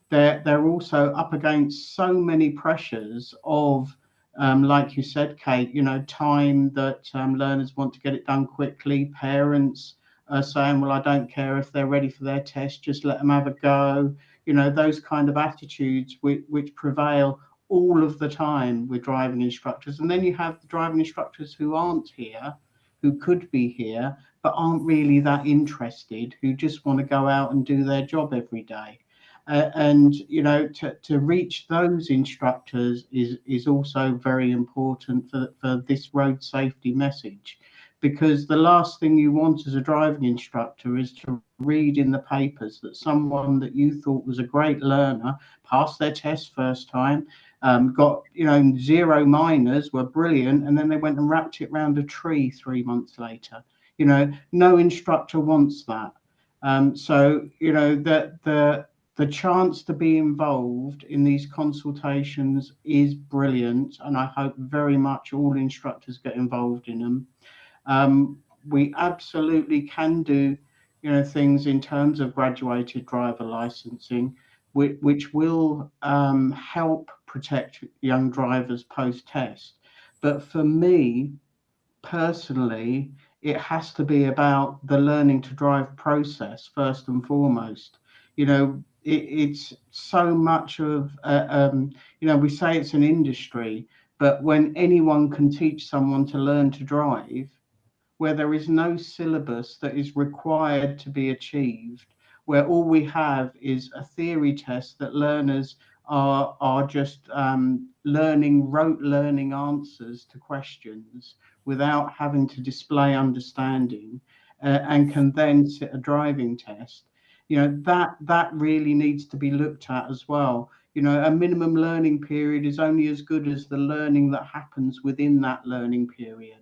they're also up against so many pressures of like you said, Kate, time that learners want to get it done quickly. Parents are saying, well, I don't care if they're ready for their test, just let them have a go. Those kind of attitudes which prevail all of the time with driving instructors. And then you have the driving instructors who aren't here, who could be here, but aren't really that interested, who just want to go out and do their job every day. And to reach those instructors is also very important for this road safety message, because the last thing you want as a driving instructor is to read in the papers that someone that you thought was a great learner passed their test first time, got 0 minors, were brilliant, and then they went and wrapped it around a tree 3 months later. No instructor wants that. So the chance to be involved in these consultations is brilliant, and I hope very much all instructors get involved in them. We absolutely can do, things in terms of graduated driver licensing, which will help protect young drivers post-test. But for me, personally, it has to be about the learning to drive process first and foremost. It's so much of we say it's an industry, but when anyone can teach someone to learn to drive, where there is no syllabus that is required to be achieved, where all we have is a theory test that learners are just rote learning answers to questions without having to display understanding, and can then sit a driving test. That really needs to be looked at as well. A minimum learning period is only as good as the learning that happens within that learning period.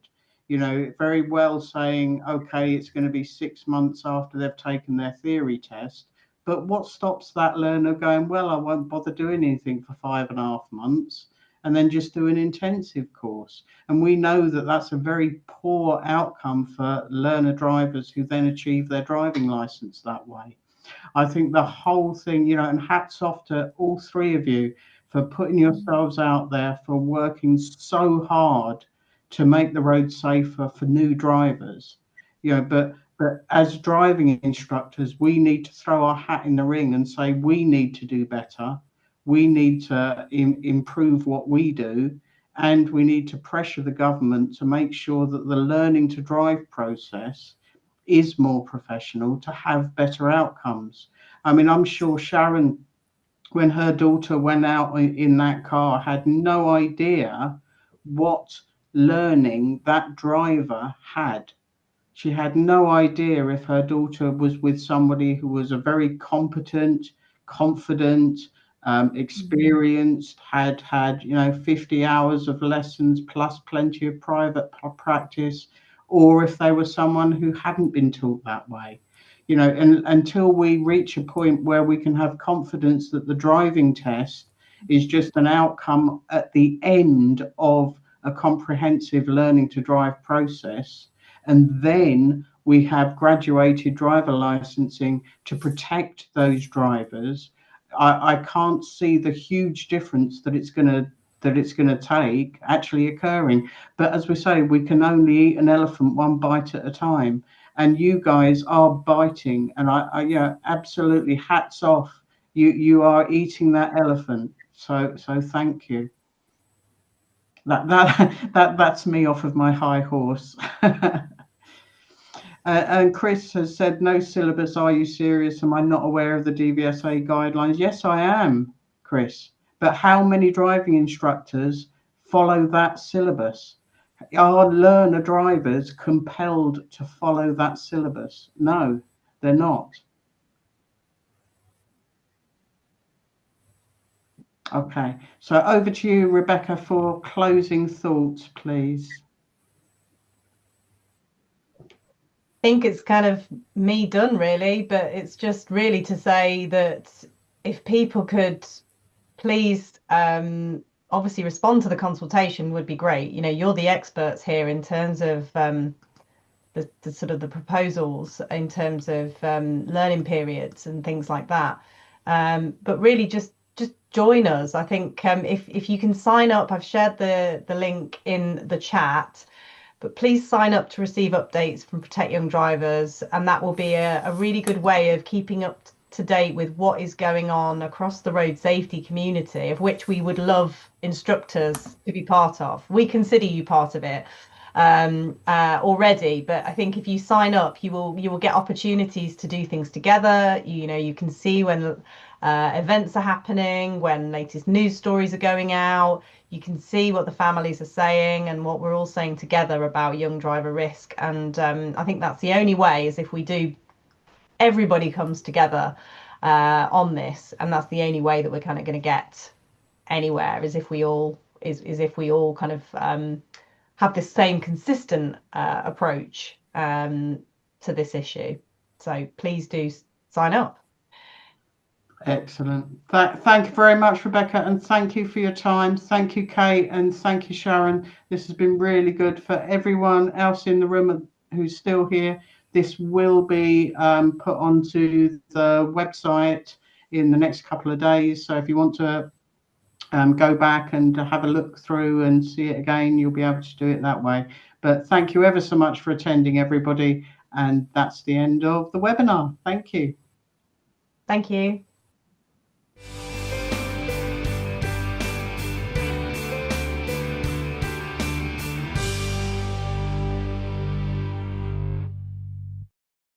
Very well saying, okay, it's going to be 6 months after they've taken their theory test, but what stops that learner going, well, I won't bother doing anything for 5.5 months and then just do an intensive course? And we know that that's a very poor outcome for learner drivers who then achieve their driving license that way. I think the whole thing, and hats off to all 3 of you for putting yourselves out there, for working so hard to make the road safer for new drivers. But as driving instructors, we need to throw our hat in the ring and say we need to do better. We need to improve what we do, and we need to pressure the government to make sure that the learning to drive process is more professional, to have better outcomes. I mean, I'm sure Sharon, when her daughter went out in that car, had no idea what learning that driver had. She had no idea if her daughter was with somebody who was a very competent, confident, experienced, had 50 hours of lessons plus plenty of private practice, or if they were someone who hadn't been taught that way. And until we reach a point where we can have confidence that the driving test is just an outcome at the end of a comprehensive learning to drive process, and then we have graduated driver licensing to protect those drivers, I can't see the huge difference that it's going to take actually occurring. But as we say, we can only eat an elephant one bite at a time, and you guys are biting, and I absolutely hats off. You are eating that elephant, so thank you. That's me off of my high horse. And Chris has said, no syllabus. Are you serious? Am I not aware of the DVSA guidelines? Yes, I am, Chris. But how many driving instructors follow that syllabus? Are learner drivers compelled to follow that syllabus? No, they're not. Okay, so over to you, Rebecca, for closing thoughts, please. I think it's kind of me done really, but it's just really to say that if people could please obviously respond to the consultation would be great. You know, you're the experts here in terms of the sort of the proposals in terms of learning periods and things like that. But really just join us. I think if you can sign up, I've shared the link in the chat. But please sign up to receive updates from Protect Young Drivers, and that will be a really good way of keeping up to date with what is going on across the road safety community, of which we would love instructors to be part of. We consider you part of it already, but I think if you sign up, you will get opportunities to do things together. You know, you can see when events are happening, when latest news stories are going out. You can see what the families are saying and what we're all saying together about young driver risk. And I think that's the only way, is if we do, everybody comes together on this, and that's the only way that we're kind of going to get anywhere, is if we all kind of have the same consistent approach to this issue. So please do sign up. Excellent. Thank you very much, Rebecca, and thank you for your time. Thank you, Kate, and thank you, Sharon. This has been really good. For everyone else in the room who's still here, this will be put onto the website in the next couple of days. So if you want to go back and have a look through and see it again, you'll be able to do it that way. But thank you ever so much for attending, everybody. And that's the end of the webinar. Thank you. Thank you.